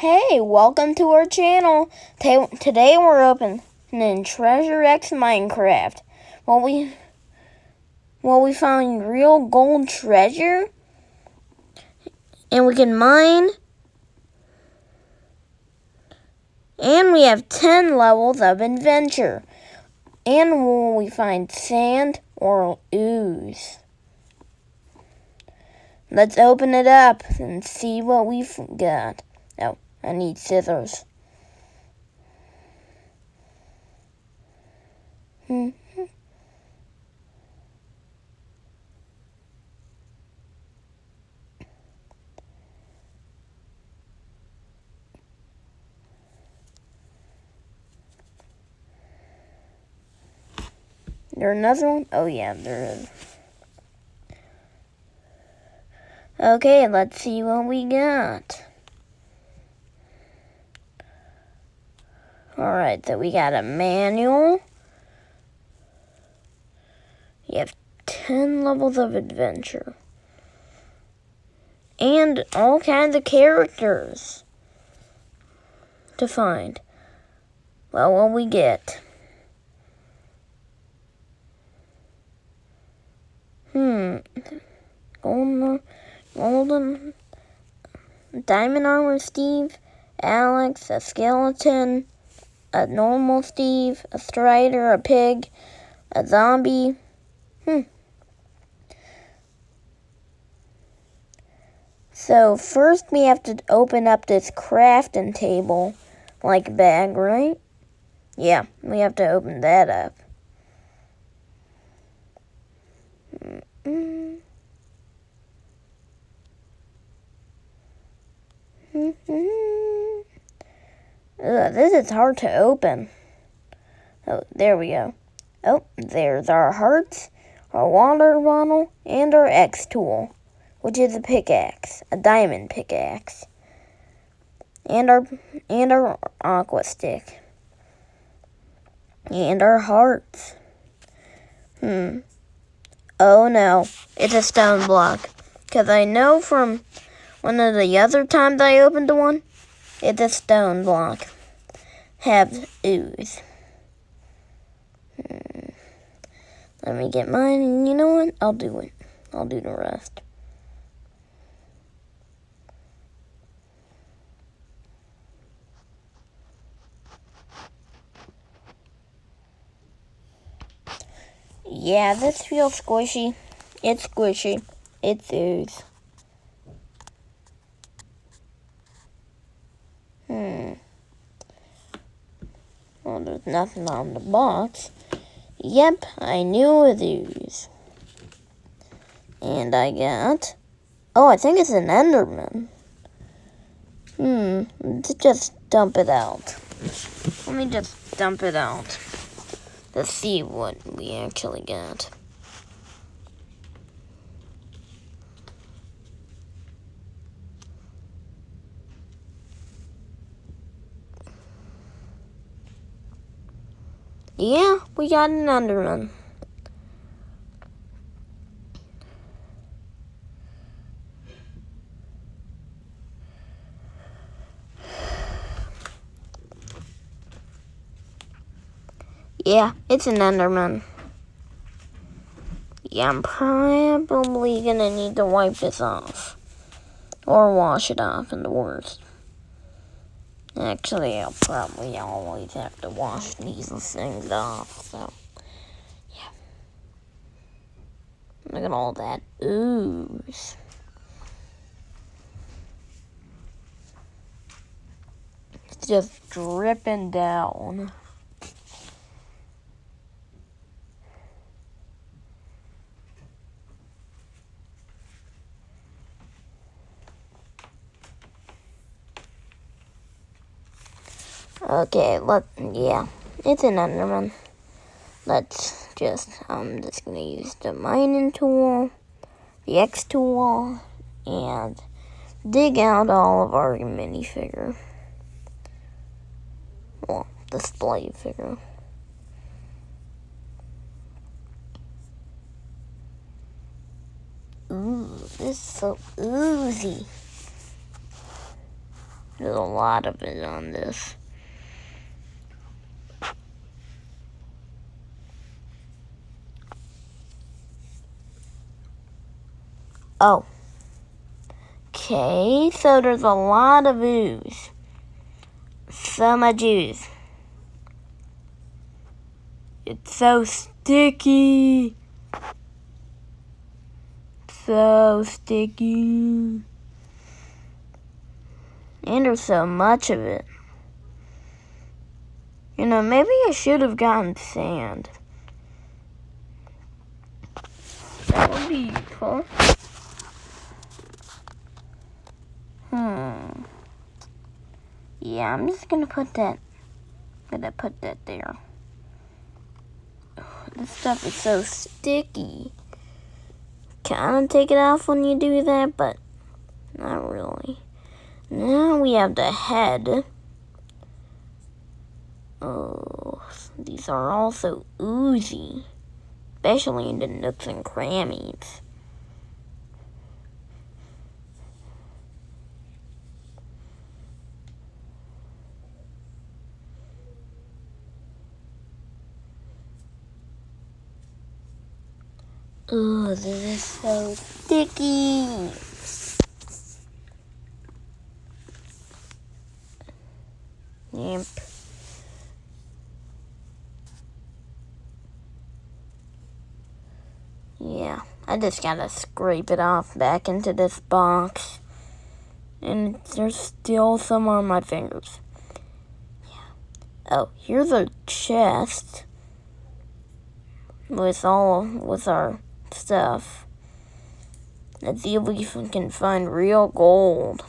Hey, welcome to our channel. Today we're opening Treasure X Minecraft. Will we find real gold treasure? And we can mine. And we have 10 levels of adventure. And will we find sand or ooze? Let's open it up and see what we've got. Oh, I need scissors. There another one? Oh yeah, there is. Okay, let's see what we got. Alright, so we got a manual. You have 10 levels of adventure. And all kinds of characters to find. Well, what we get? Golden Diamond Armor Steve, Alex, a skeleton, a normal Steve, a strider, a pig, a zombie. So first we have to open up this crafting table like bag, right? Yeah, we have to open that up. This is hard to open. Oh, there we go. Oh, there's our hearts, our water bottle, and our X tool, which is a pickaxe, a diamond pickaxe, and our aqua stick, and our hearts. Oh no, it's a stone block, because I know from one of the other times I opened one, it's a stone block. Have ooze. Let me get mine, and you know what? I'll do it. I'll do the rest. Yeah, this feels squishy. It's squishy. It's ooze. Well, there's nothing on the box. Yep, I knew it was ooze. And I got... Oh, I think it's an Enderman. Let's just dump it out. Let me just dump it out. Let's see what we actually got. Yeah, we got an Enderman. Yeah, it's an Enderman. Yeah, I'm probably gonna need to wipe this off. Or wash it off in the worst. Actually, I'll probably always have to wash these things off, so, yeah. Look at all that ooze. It's just dripping down. Okay, yeah, it's an Enderman. I'm just gonna use the mining tool, the X tool, and dig out all of our minifigure. Well, display figure. Ooh, this is so oozy. There's a lot of it on this. Oh. Okay, so there's a lot of ooze. So much ooze. It's so sticky. So sticky. And there's so much of it. You know, maybe I should have gotten sand. That would be useful. Yeah, I'm just gonna put that there. This stuff is so sticky. Kinda take it off when you do that, but not really. Now we have the head. Oh, these are also oozy, especially in the nooks and crannies. Oh, this is so sticky. Yep. Yeah, I just gotta scrape it off back into this box. And there's still some on my fingers. Yeah. Oh, here's a chest with our stuff. Let's see if we can find real gold.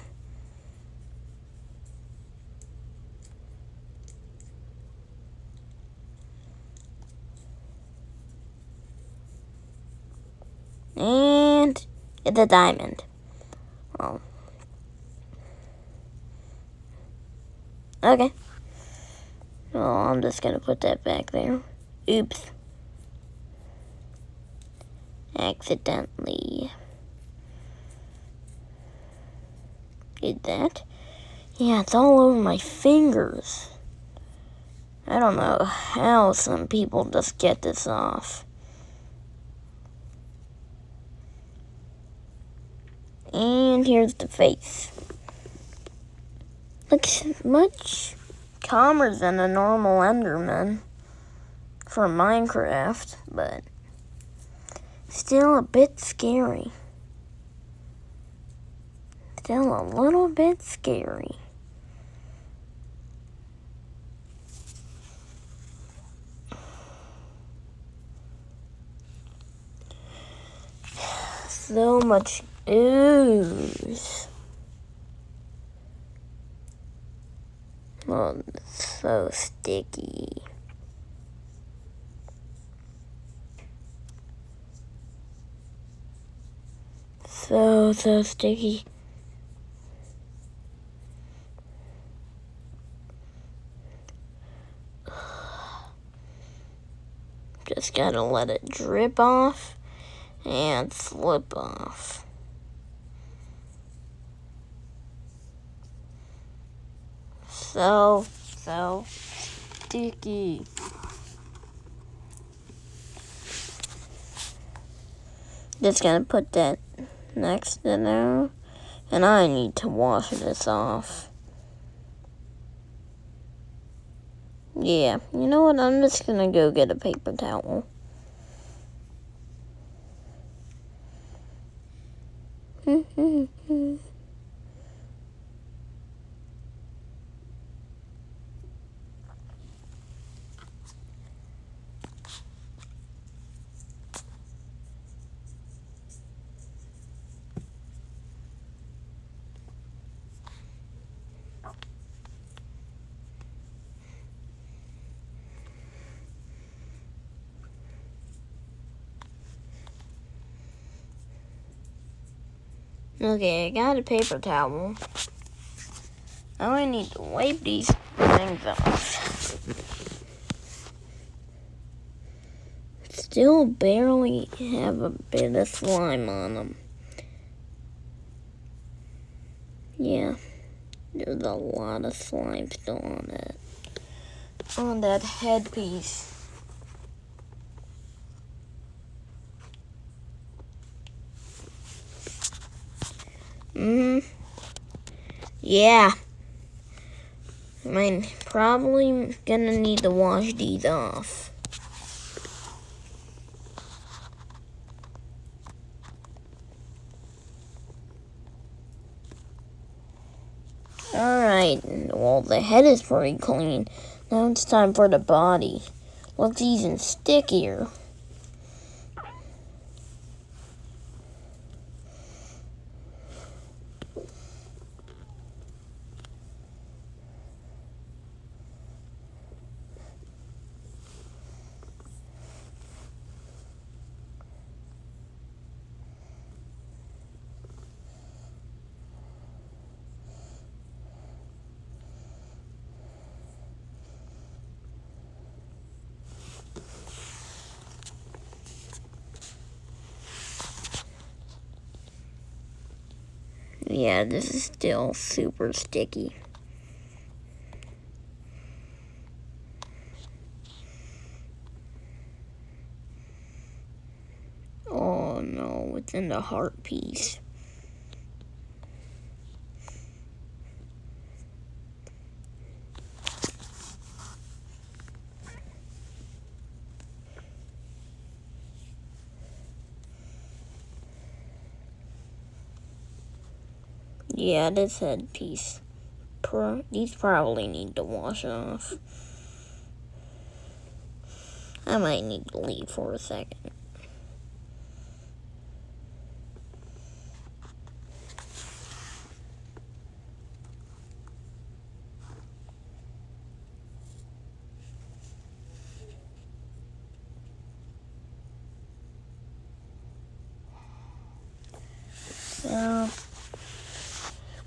And it's a diamond. Oh. Okay. Well, I'm just gonna put that back there. Oops. Accidentally. Did that? Yeah, it's all over my fingers. I don't know how some people just get this off. And here's the face. Looks much calmer than a normal Enderman from Minecraft, but still a bit scary. Still a little bit scary. So much ooze. Oh, it's so sticky. So sticky. Just gotta let it drip off and slip off. So sticky. Just gonna put that next to there, and I need to wash this off. Yeah, you know what? I'm just gonna go get a paper towel. Okay, I got a paper towel. Now I need to wipe these things off. Still barely have a bit of slime on them. Yeah. There's a lot of slime still on that headpiece. Yeah. I'm probably gonna need to wash these off. Alright, well, the head is pretty clean. Now it's time for the body. Looks even stickier. Yeah, this is still super sticky. Oh no, it's in the heart piece. Yeah, this headpiece. These probably need to wash off. I might need to leave for a second. So,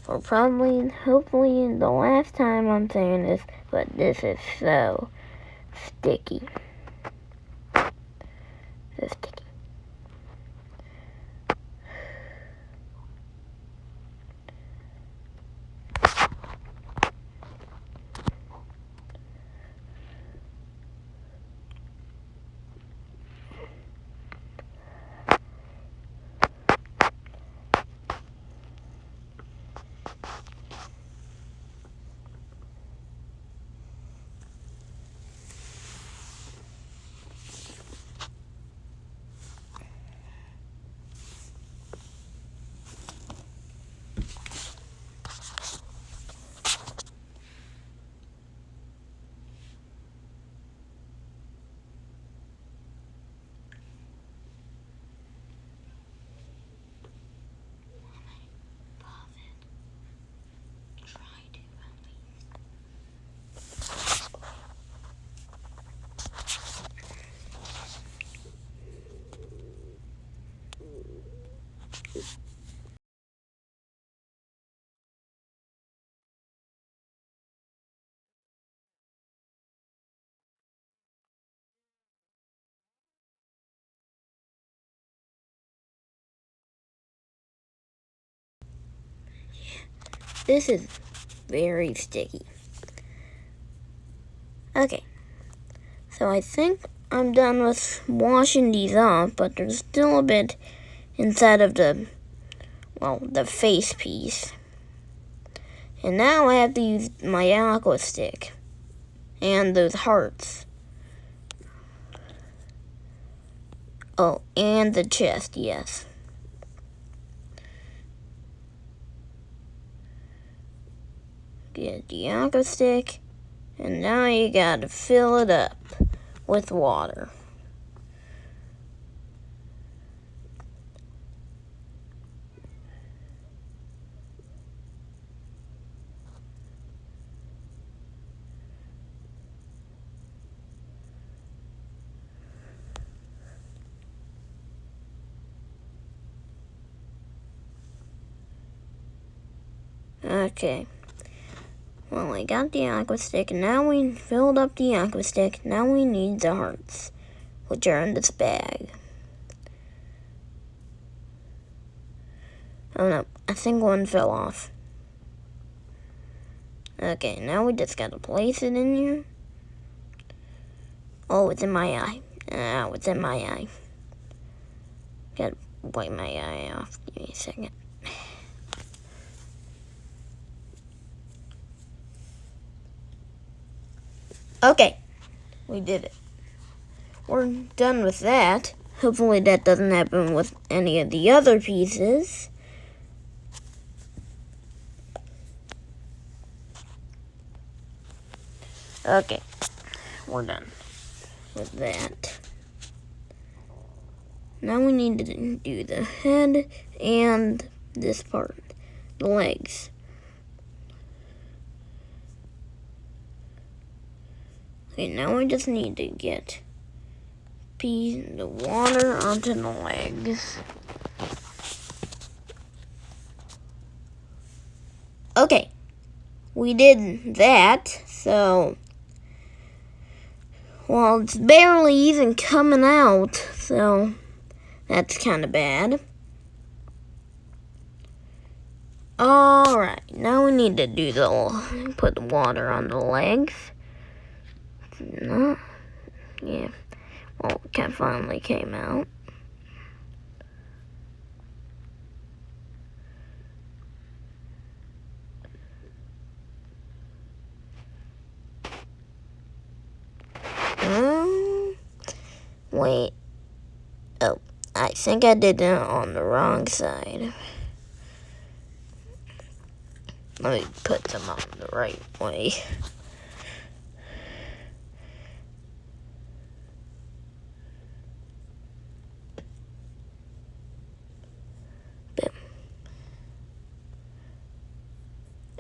for probably, hopefully, the last time I'm saying this, but this is so sticky. So sticky. This is very sticky. Okay, so I think I'm done with washing these off, but there's still a bit inside of the face piece. And now I have to use my aqua stick and those hearts. Oh, and the chest, yes. Get the aqua stick, and now you gotta fill it up with water. Okay. Well, I got the aqua stick, and now we filled up the aqua stick. Now we need the hearts, which are in this bag. Oh no, I think one fell off. Okay, now we just gotta place it in here. Oh, it's in my eye. Oh, it's in my eye. Gotta wipe my eye off. Give me a second. Okay, we did it. We're done with that. Hopefully that doesn't happen with any of the other pieces. Okay, we're done with that. Now we need to do the head and this part, the legs. Okay, now I just need to get the water onto the legs. Okay, we did that, so, well, it's barely even coming out, so that's kind of bad. Alright, now we need to put the water on the legs. No, yeah, well, it finally came out. Wait. Oh, I think I did it on the wrong side. Let me put them on the right way.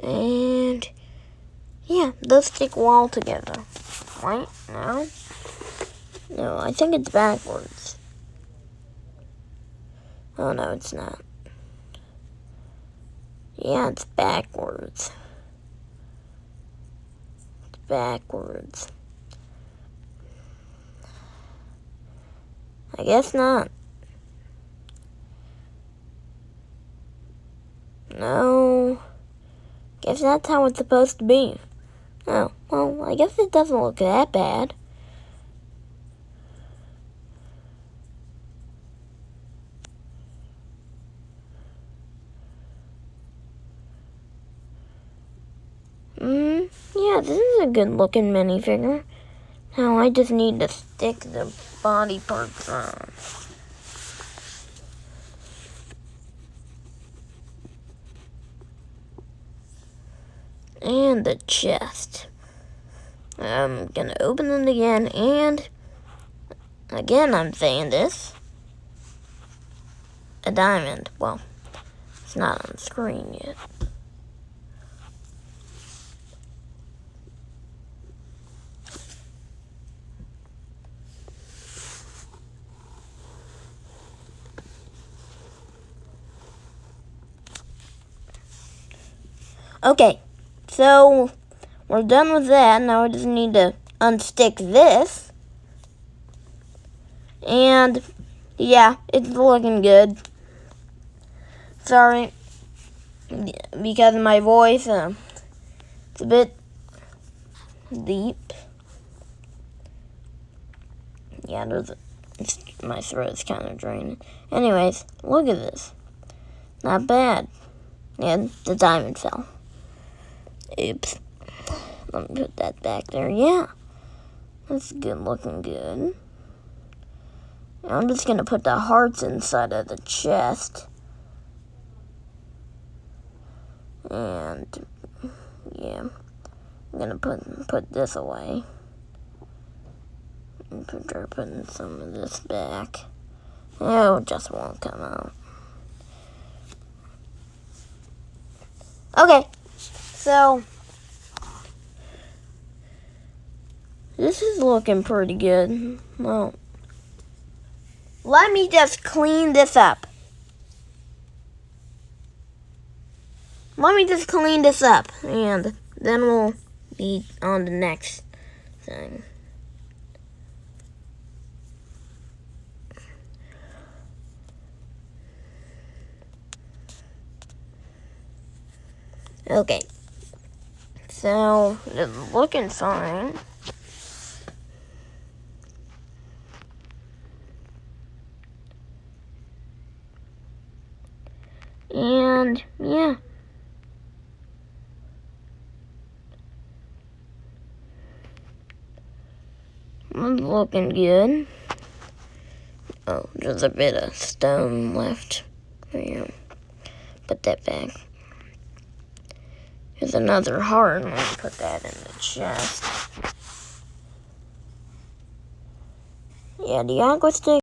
And yeah, those stick well together. Right now? No, I think it's backwards. Oh no, it's not. Yeah, it's backwards. It's backwards. I guess not. No. Guess that's how it's supposed to be. Oh, well, I guess it doesn't look that bad. Yeah, this is a good looking minifigure. Now I just need to stick the body parts on. And the chest. I'm gonna open it again, and again I'm saying this. A diamond. Well, it's not on the screen yet. Okay, so we're done with that. Now we just need to unstick this. And yeah, it's looking good. Sorry, because of my voice, it's a bit deep. Yeah, my throat's kind of draining. Anyways, look at this. Not bad. And the diamond fell. Oops. Let me put that back there. Yeah. That's good looking good. I'm just going to put the hearts inside of the chest. And, yeah. I'm going to put this away. And try putting some of this back. Oh, it just won't come out. Okay. So, this is looking pretty good. Well, let me just clean this up. Let me just clean this up, and then we'll be on the next thing. Okay. So, it's looking fine. And, yeah. It's looking good. Oh, there's a bit of stone left. Yeah. Put that back. Here's another heart. Let me put that in the chest. Yeah, the aqua stick